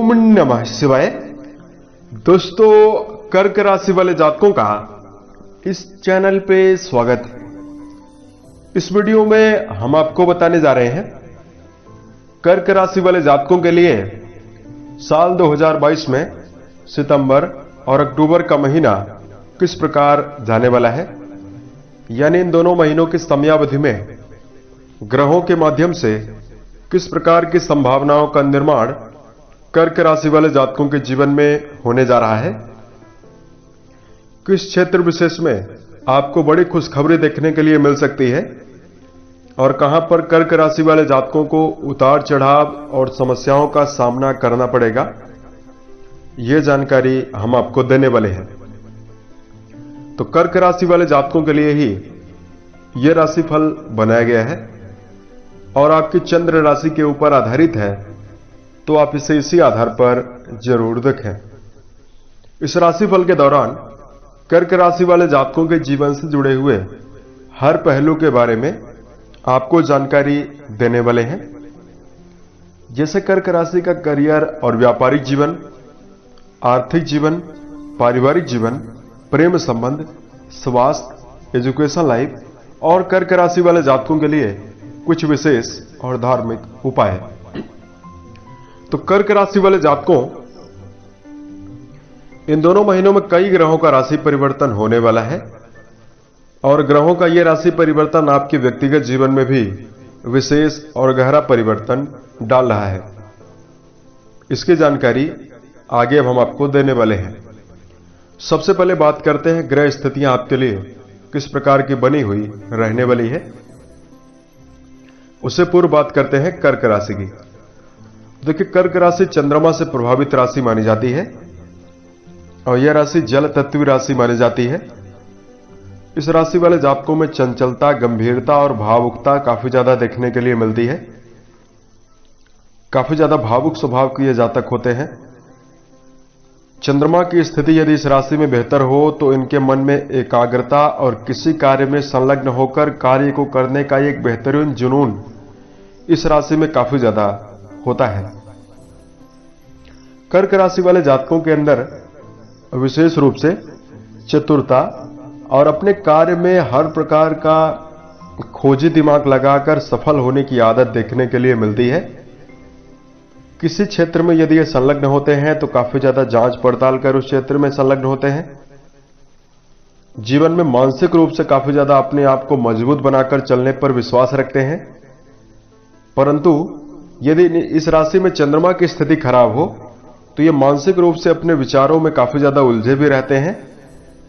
ओम नमः शिवाय। दोस्तों, कर्क राशि वाले जातकों का इस चैनल पे स्वागत है। इस वीडियो में हम आपको बताने जा रहे हैं कर्क राशि वाले जातकों के लिए साल 2022 में सितंबर और अक्टूबर का महीना किस प्रकार जाने वाला है, यानी इन दोनों महीनों की समयावधि में ग्रहों के माध्यम से किस प्रकार की संभावनाओं का निर्माण कर्क राशि वाले जातकों के जीवन में होने जा रहा है। किस क्षेत्र विशेष में आपको बड़ी खुशखबरी देखने के लिए मिल सकती है और कहां पर कर्क राशि वाले जातकों को उतार चढ़ाव और समस्याओं का सामना करना पड़ेगा, यह जानकारी हम आपको देने वाले हैं। तो कर्क राशि वाले जातकों के लिए ही यह राशिफल बनाया गया है और आपकी चंद्र राशि के ऊपर आधारित है, तो आप इसे इसी आधार पर जरूर देखें। इस राशिफल के दौरान कर्क राशि वाले जातकों के जीवन से जुड़े हुए हर पहलू के बारे में आपको जानकारी देने वाले हैं, जैसे कर्क राशि का करियर और व्यापारिक जीवन, आर्थिक जीवन, पारिवारिक जीवन, प्रेम संबंध, स्वास्थ्य, एजुकेशन लाइफ और कर्क राशि वाले जातकों के लिए कुछ विशेष और धार्मिक उपाय। तो कर्क राशि वाले जातकों, इन दोनों महीनों में कई ग्रहों का राशि परिवर्तन होने वाला है और ग्रहों का यह राशि परिवर्तन आपके व्यक्तिगत जीवन में भी विशेष और गहरा परिवर्तन डाल रहा है। इसकी जानकारी आगे अब हम आपको देने वाले हैं। सबसे पहले बात करते हैं ग्रह स्थितियां आपके लिए किस प्रकार की बनी हुई रहने वाली है। उससे पूर्व बात करते हैं कर्क राशि की। देखिए, कर्क राशि चंद्रमा से प्रभावित राशि मानी जाती है और यह राशि जल तत्व राशि मानी जाती है। इस राशि वाले जातकों में चंचलता, गंभीरता और भावुकता काफी ज्यादा देखने के लिए मिलती है। काफी ज्यादा भावुक स्वभाव के ये जातक होते हैं। चंद्रमा की स्थिति यदि इस राशि में बेहतर हो तो इनके मन में एकाग्रता और किसी कार्य में संलग्न होकर कार्य को करने का एक बेहतरीन जुनून इस राशि में काफी ज्यादा होता है। कर्क राशि वाले जातकों के अंदर विशेष रूप से चतुरता और अपने कार्य में हर प्रकार का खोजी दिमाग लगाकर सफल होने की आदत देखने के लिए मिलती है। किसी क्षेत्र में यदि ये संलग्न होते हैं तो काफी ज्यादा जांच पड़ताल कर उस क्षेत्र में संलग्न होते हैं। जीवन में मानसिक रूप से काफी ज्यादा अपने आप को मजबूत बनाकर चलने पर विश्वास रखते हैं, परंतु यदि इस राशि में चंद्रमा की स्थिति खराब हो तो ये मानसिक रूप से अपने विचारों में काफी ज्यादा उलझे भी रहते हैं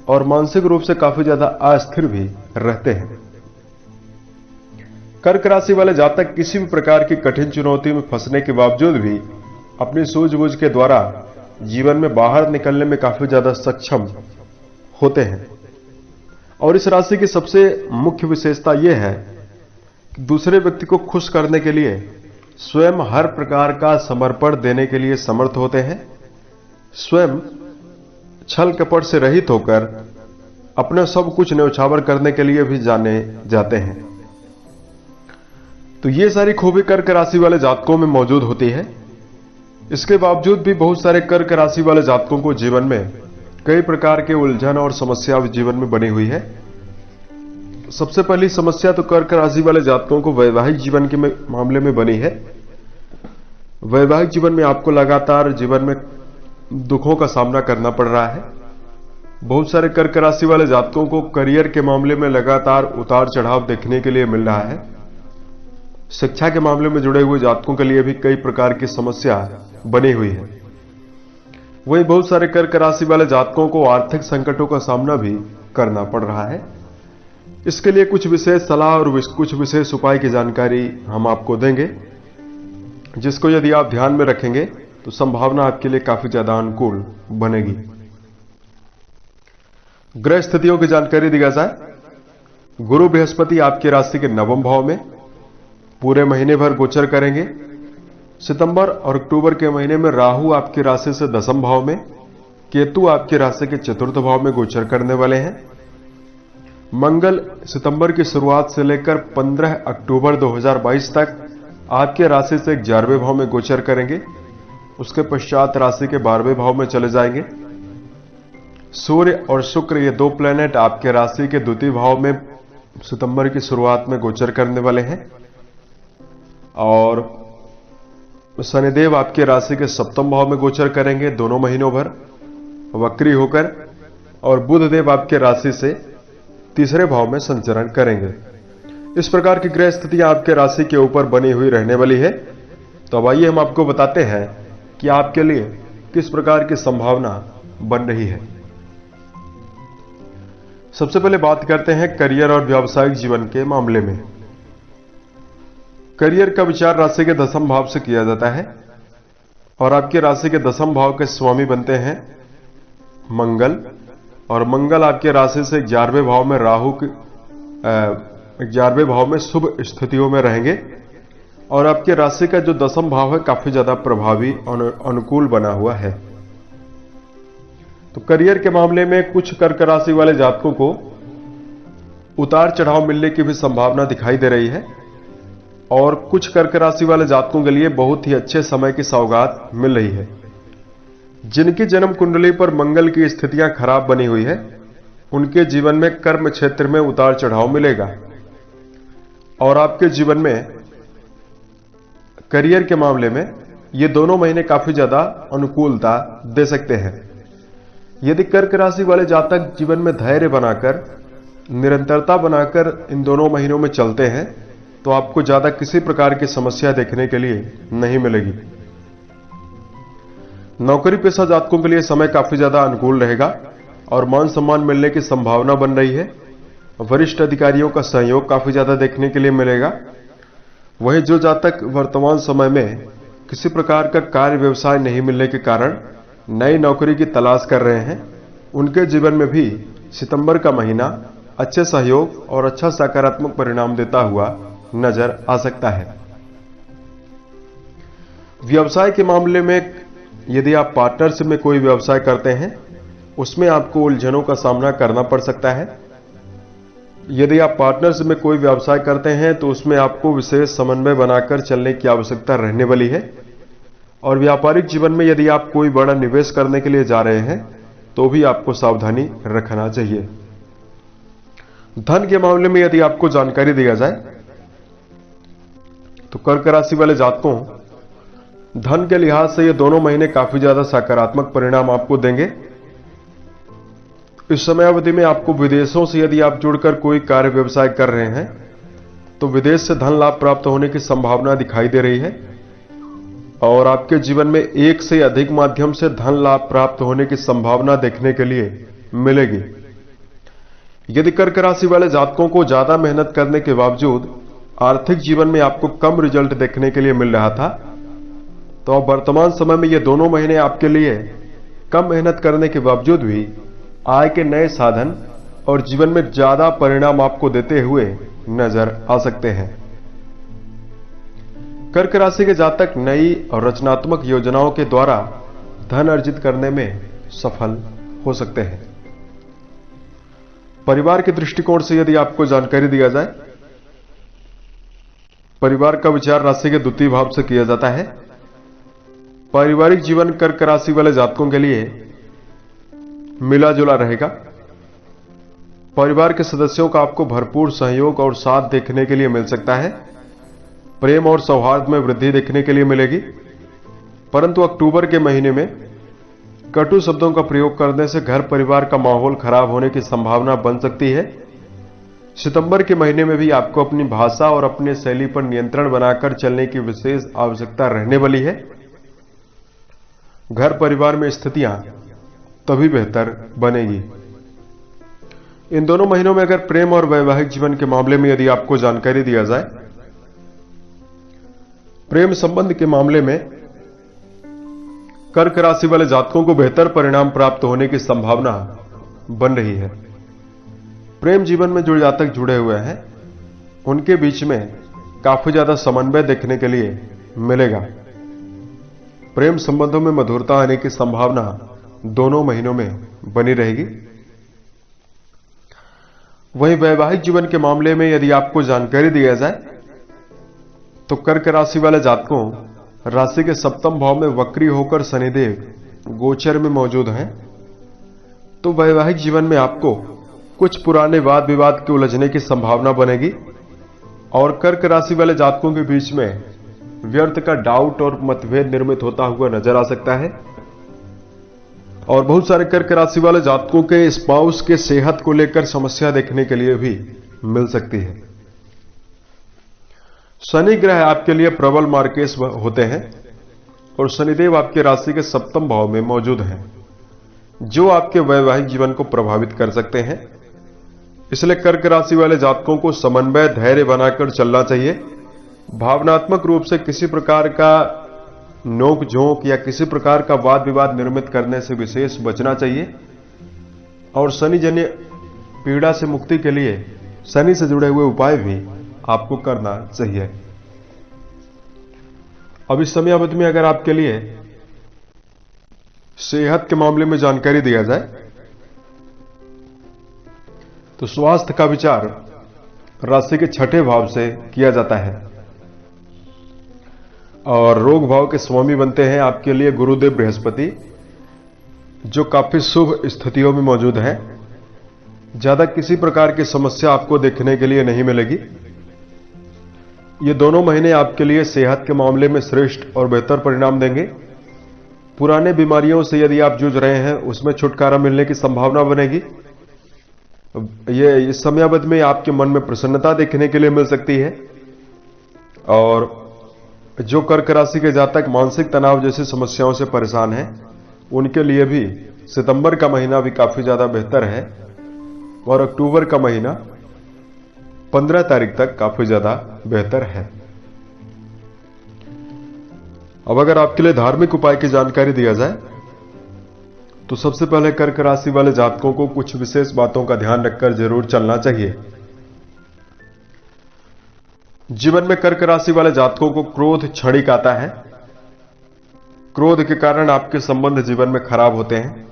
और मानसिक रूप से काफी ज्यादा अस्थिर भी रहते हैं। कर्क राशि वाले जातक किसी भी प्रकार की कठिन चुनौती में फंसने के बावजूद भी अपनी सूझबूझ के द्वारा जीवन में बाहर निकलने में काफी ज्यादा सक्षम होते हैं। और इस राशि की सबसे मुख्य विशेषता यह है कि दूसरे व्यक्ति को खुश करने के लिए स्वयं हर प्रकार का समर्पण देने के लिए समर्थ होते हैं। स्वयं छल कपट से रहित होकर अपना सब कुछ न्यौछावर करने के लिए भी जाने जाते हैं। तो ये सारी खूबी कर्क राशि वाले जातकों में मौजूद होती है। इसके बावजूद भी बहुत सारे कर्क राशि वाले जातकों को जीवन में कई प्रकार के उलझन और समस्या जीवन में बनी हुई है। सबसे पहली समस्या तो कर्क राशि वाले जातकों को वैवाहिक जीवन के मामले में बनी है। वैवाहिक जीवन में आपको लगातार जीवन में दुखों का सामना करना पड़ रहा है। बहुत सारे कर्क राशि वाले जातकों को करियर के मामले में लगातार उतार चढ़ाव देखने के लिए मिल रहा है। शिक्षा के मामले में जुड़े हुए जातकों के लिए भी कई प्रकार की समस्या बनी हुई है। वही बहुत सारे कर्क राशि वाले जातकों को आर्थिक संकटों का सामना भी करना पड़ रहा है। इसके लिए कुछ विशेष सलाह और कुछ विशेष उपाय की जानकारी हम आपको देंगे, जिसको यदि आप ध्यान में रखेंगे तो संभावना आपके लिए काफी ज्यादा अनुकूल बनेगी। ग्रह स्थितियों की जानकारी दी जाए। गुरु बृहस्पति आपकी राशि के नवम भाव में पूरे महीने भर गोचर करेंगे। सितंबर और अक्टूबर के महीने में राहु आपकी राशि से दसम भाव में, केतु आपकी राशि के चतुर्थ भाव में गोचर करने वाले हैं। मंगल सितंबर की शुरुआत से लेकर 15 अक्टूबर 2022 तक आपके राशि से 11वें भाव में गोचर करेंगे उसके पश्चात राशि के 12वें भाव में चले जाएंगे। सूर्य और शुक्र ये दो प्लैनेट आपके राशि के द्वितीय भाव में सितंबर की शुरुआत में गोचर करने वाले हैं और शनिदेव आपके राशि के 7वें भाव में गोचर करेंगे दोनों महीनों भर वक्री होकर, और बुधदेव आपके राशि से 3रे भाव में संचरण करेंगे। इस प्रकार की ग्रह स्थितियां आपके राशि के ऊपर बनी हुई रहने वाली है। तो अब आइए हम आपको बताते हैं कि आपके लिए किस प्रकार की संभावना बन रही है। सबसे पहले बात करते हैं करियर और व्यावसायिक जीवन के मामले में। करियर का विचार राशि के 10वें भाव से किया जाता है और आपके राशि के 10वें भाव के स्वामी बनते हैं मंगल, और मंगल आपके राशि से 11वें भाव में राहु के 11वें भाव में शुभ स्थितियों में रहेंगे और आपके राशि का जो 10वां भाव है काफी ज्यादा प्रभावी और अनुकूल बना हुआ है। तो करियर के मामले में कुछ कर्क राशि वाले जातकों को उतार चढ़ाव मिलने की भी संभावना दिखाई दे रही है और कुछ कर्क राशि वाले जातकों के लिए बहुत ही अच्छे समय की सौगात मिल रही है। जिनकी जन्म कुंडली पर मंगल की स्थितियां खराब बनी हुई है उनके जीवन में कर्म क्षेत्र में उतार चढ़ाव मिलेगा और आपके जीवन में करियर के मामले में ये दोनों महीने काफी ज्यादा अनुकूलता दे सकते हैं। यदि कर्क राशि वाले जातक जीवन में धैर्य बनाकर, निरंतरता बनाकर इन दोनों महीनों में चलते हैं तो आपको ज्यादा किसी प्रकार की समस्या देखने के लिए नहीं मिलेगी। नौकरी पेशा जातकों के लिए समय काफी ज्यादा अनुकूल रहेगा और मान सम्मान मिलने की संभावना बन रही है। वरिष्ठ अधिकारियों का सहयोग काफी ज्यादा देखने के लिए मिलेगा। वहीं जो जातक वर्तमान समय में किसी प्रकार का कार्य व्यवसाय नहीं मिलने के कारण नई नौकरी की तलाश कर रहे हैं, उनके जीवन में भी सितंबर का महीना अच्छे सहयोग और अच्छा सकारात्मक परिणाम देता हुआ नजर आ सकता है। व्यवसाय के मामले में यदि आप पार्टनरशिप में कोई व्यवसाय करते हैं उसमें आपको उलझनों का सामना करना पड़ सकता है। यदि आप पार्टनरशिप में कोई व्यवसाय करते हैं तो उसमें आपको विशेष समन्वय बनाकर चलने की आवश्यकता रहने वाली है और व्यापारिक जीवन में यदि आप कोई बड़ा निवेश करने के लिए जा रहे हैं तो भी आपको सावधानी रखना चाहिए। धन के मामले में यदि आपको जानकारी दिया जाए तो कर्क राशि वाले जातकों धन के लिहाज से ये दोनों महीने काफी ज्यादा सकारात्मक परिणाम आपको देंगे। इस समय अवधि में आपको विदेशों से यदि आप जुड़कर कोई कार्य व्यवसाय कर रहे हैं तो विदेश से धन लाभ प्राप्त होने की संभावना दिखाई दे रही है और आपके जीवन में एक से अधिक माध्यम से धन लाभ प्राप्त होने की संभावना देखने के लिए मिलेगी। यदि कर्क राशि वाले जातकों को ज्यादा मेहनत करने के बावजूद आर्थिक जीवन में आपको कम रिजल्ट देखने के लिए मिल रहा था तो अब वर्तमान समय में ये दोनों महीने आपके लिए कम मेहनत करने के बावजूद भी आय के नए साधन और जीवन में ज्यादा परिणाम आपको देते हुए नजर आ सकते हैं। कर्क राशि के जातक नई और रचनात्मक योजनाओं के द्वारा धन अर्जित करने में सफल हो सकते हैं। परिवार के दृष्टिकोण से यदि आपको जानकारी दिया जाए, परिवार का विचार राशि के द्वितीय भाव से किया जाता है। पारिवारिक जीवन कर्क राशि वाले जातकों के लिए मिला जुला रहेगा। परिवार के सदस्यों का आपको भरपूर सहयोग और साथ देखने के लिए मिल सकता है। प्रेम और सौहार्द में वृद्धि देखने के लिए मिलेगी, परंतु अक्टूबर के महीने में कटु शब्दों का प्रयोग करने से घर परिवार का माहौल खराब होने की संभावना बन सकती है। सितंबर के महीने में भी आपको अपनी भाषा और अपनी शैली पर नियंत्रण बनाकर चलने की विशेष आवश्यकता रहने वाली है। घर परिवार में स्थितियां तभी बेहतर बनेगी। इन दोनों महीनों में अगर प्रेम और वैवाहिक जीवन के मामले में यदि आपको जानकारी दिया जाए, प्रेम संबंध के मामले में कर्क राशि वाले जातकों को बेहतर परिणाम प्राप्त होने की संभावना बन रही है। प्रेम जीवन में जो जातक जुड़े हुए हैं उनके बीच में काफी ज्यादा समन्वय देखने के लिए मिलेगा। प्रेम संबंधों में मधुरता आने की संभावना दोनों महीनों में बनी रहेगी। वहीं वैवाहिक जीवन के मामले में यदि आपको जानकारी दिया जाए तो कर्क राशि वाले जातकों राशि के सप्तम भाव में वक्री होकर शनिदेव गोचर में मौजूद हैं, तो वैवाहिक जीवन में आपको कुछ पुराने वाद विवाद के उलझने की संभावना बनेगी और कर्क राशि वाले जातकों के बीच में व्यर्थ का डाउट और मतभेद निर्मित होता हुआ नजर आ सकता है। और बहुत सारे कर्क राशि वाले जातकों के स्पाउस के सेहत को लेकर समस्या देखने के लिए भी मिल सकती है। शनि ग्रह आपके लिए प्रबल मार्केश होते हैं और शनिदेव आपके राशि के सप्तम भाव में मौजूद हैं, जो आपके वैवाहिक जीवन को प्रभावित कर सकते हैं। इसलिए कर्क राशि वाले जातकों को समन्वय धैर्य बनाकर चलना चाहिए। भावनात्मक रूप से किसी प्रकार का नोक झोंक या किसी प्रकार का वाद विवाद निर्मित करने से विशेष बचना चाहिए और शनि जन्य पीड़ा से मुक्ति के लिए शनि से जुड़े हुए उपाय भी आपको करना चाहिए। अब इस समयावधि में अगर आपके लिए सेहत के मामले में जानकारी दिया जाए तो स्वास्थ्य का विचार राशि के छठे भाव से किया जाता है और रोग भाव के स्वामी बनते हैं आपके लिए गुरुदेव बृहस्पति, जो काफी शुभ स्थितियों में मौजूद हैं। ज्यादा किसी प्रकार की समस्या आपको देखने के लिए नहीं मिलेगी। ये दोनों महीने आपके लिए सेहत के मामले में श्रेष्ठ और बेहतर परिणाम देंगे। पुराने बीमारियों से यदि आप जूझ रहे हैं उसमें छुटकारा मिलने की संभावना बनेगी। ये इस समयावधि में आपके मन में प्रसन्नता देखने के लिए मिल सकती है और जो कर्क राशि के जातक मानसिक तनाव जैसी समस्याओं से परेशान हैं उनके लिए भी सितंबर का महीना भी काफी ज्यादा बेहतर है और अक्टूबर का महीना 15 तारीख तक काफी ज्यादा बेहतर है। अब अगर आपके लिए धार्मिक उपाय की जानकारी दिया जाए तो सबसे पहले कर्क राशि वाले जातकों को कुछ विशेष बातों का ध्यान रखकर जरूर चलना चाहिए। जीवन में कर्क राशि वाले जातकों को क्रोध क्षणिक आता है। क्रोध के कारण आपके संबंध जीवन में खराब होते हैं।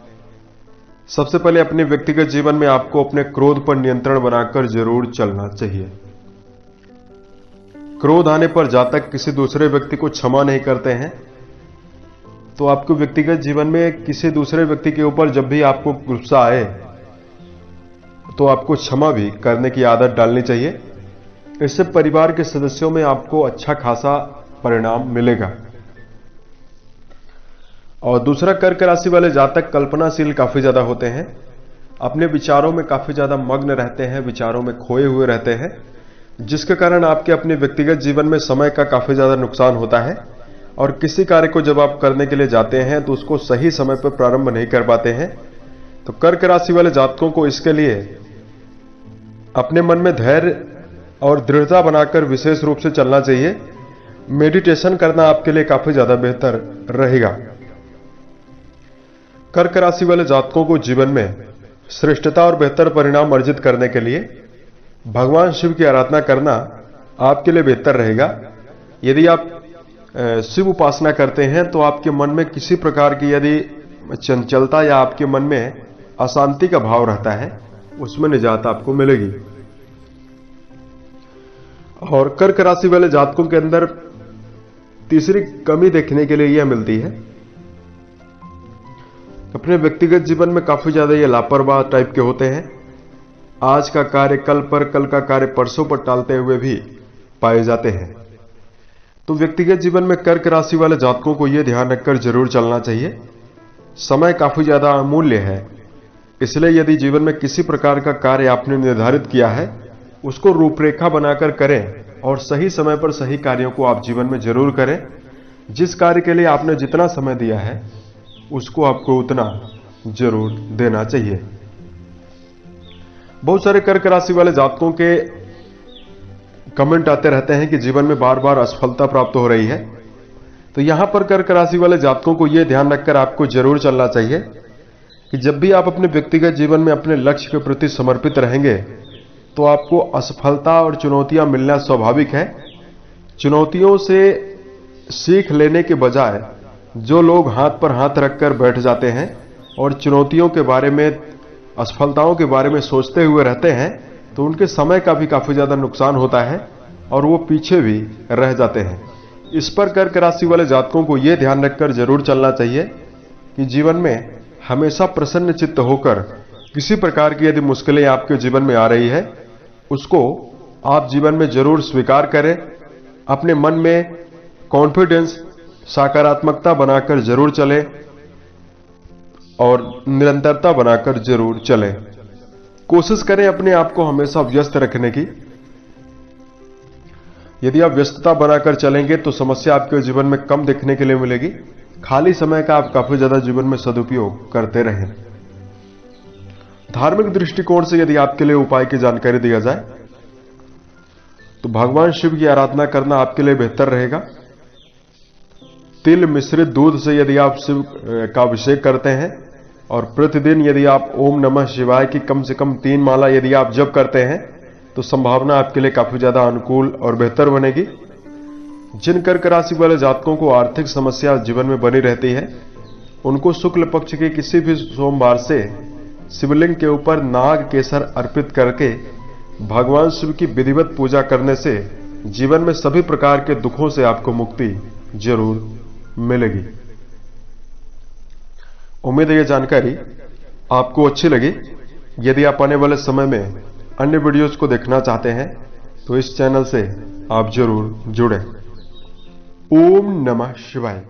सबसे पहले अपने व्यक्तिगत जीवन में आपको अपने क्रोध पर नियंत्रण बनाकर जरूर चलना चाहिए। क्रोध आने पर जातक किसी दूसरे व्यक्ति को क्षमा नहीं करते हैं, तो आपको व्यक्तिगत जीवन में किसी दूसरे व्यक्ति के ऊपर जब भी आपको गुस्सा आए तो आपको क्षमा भी करने की आदत डालनी चाहिए। इससे परिवार के सदस्यों में आपको अच्छा खासा परिणाम मिलेगा। और दूसरा, कर्क राशि वाले जातक कल्पनाशील काफी ज्यादा होते हैं, अपने विचारों में काफी ज्यादा मग्न रहते हैं, विचारों में खोए हुए रहते हैं, जिसके कारण आपके अपने व्यक्तिगत जीवन में समय का काफी ज्यादा नुकसान होता है और किसी कार्य को जब आप करने के लिए जाते हैं तो उसको सही समय पर प्रारंभ नहीं कर पाते हैं। तो कर्क राशि वाले जातकों को इसके लिए अपने मन में धैर्य और दृढ़ता बनाकर विशेष रूप से चलना चाहिए। मेडिटेशन करना आपके लिए काफी ज्यादा बेहतर रहेगा। कर्क राशि वाले जातकों को जीवन में श्रेष्ठता और बेहतर परिणाम अर्जित करने के लिए भगवान शिव की आराधना करना आपके लिए बेहतर रहेगा। यदि आप शिव उपासना करते हैं तो आपके मन में किसी प्रकार की यदि चंचलता या आपके मन में अशांति का भाव रहता है, उसमें निजात आपको मिलेगी। और कर्क राशि वाले जातकों के अंदर तीसरी कमी देखने के लिए यह मिलती है, अपने व्यक्तिगत जीवन में काफी ज्यादा ये लापरवाह टाइप के होते हैं। आज का कार्य कल पर, कल का कार्य परसों पर टालते हुए भी पाए जाते हैं। तो व्यक्तिगत जीवन में कर्क राशि वाले जातकों को यह ध्यान रखकर जरूर चलना चाहिए। समय काफी ज्यादा अमूल्य है, इसलिए यदि जीवन में किसी प्रकार का कार्य आपने निर्धारित किया है उसको रूपरेखा बनाकर करें और सही समय पर सही कार्यों को आप जीवन में जरूर करें। जिस कार्य के लिए आपने जितना समय दिया है उसको आपको उतना जरूर देना चाहिए। बहुत सारे कर्क राशि वाले जातकों के कमेंट आते रहते हैं कि जीवन में बार बार असफलता प्राप्त हो रही है। तो यहां पर कर्क राशि वाले जातकों को यह ध्यान रखकर आपको जरूर चलना चाहिए कि जब भी आप अपने व्यक्तिगत जीवन में अपने लक्ष्य के प्रति समर्पित रहेंगे तो आपको असफलता और चुनौतियां मिलना स्वाभाविक है। चुनौतियों से सीख लेने के बजाय जो लोग हाथ पर हाथ रखकर बैठ जाते हैं और चुनौतियों के बारे में, असफलताओं के बारे में सोचते हुए रहते हैं, तो उनके समय का भी काफी ज्यादा नुकसान होता है और वो पीछे भी रह जाते हैं। इस पर कर्क राशि वाले जातकों को यह ध्यान रखकर जरूर चलना चाहिए कि जीवन में हमेशा प्रसन्न चित्त होकर किसी प्रकार की यदि मुश्किलें आपके जीवन में आ रही है उसको आप जीवन में जरूर स्वीकार करें। अपने मन में कॉन्फिडेंस, सकारात्मकता बनाकर जरूर चलें और निरंतरता बनाकर जरूर चलें। कोशिश करें अपने आप को हमेशा व्यस्त रखने की। यदि आप व्यस्तता बनाकर चलेंगे तो समस्या आपके जीवन में कम देखने के लिए मिलेगी। खाली समय का आप काफी ज्यादा जीवन में सदुपयोग करते रहें। धार्मिक दृष्टिकोण से यदि आपके लिए उपाय की जानकारी दिया जाए तो भगवान शिव की आराधना करना आपके लिए बेहतर रहेगा। तिल मिश्रित दूध से यदि आप शिव का अभिषेक करते हैं और प्रतिदिन यदि आप ओम नमः शिवाय की कम से कम 3 माला यदि आप जप करते हैं तो संभावना आपके लिए काफी ज्यादा अनुकूल और बेहतर बनेगी। जिन कर्क राशि वाले जातकों को आर्थिक समस्या जीवन में बनी रहती है उनको शुक्ल पक्ष के किसी भी सोमवार से शिवलिंग के ऊपर नाग केसर अर्पित करके भगवान शिव की विधिवत पूजा करने से जीवन में सभी प्रकार के दुखों से आपको मुक्ति जरूर मिलेगी। उम्मीद है यह जानकारी आपको अच्छी लगी। यदि आप आने वाले समय में अन्य वीडियोस को देखना चाहते हैं तो इस चैनल से आप जरूर जुड़ें। ओम नमः शिवाय।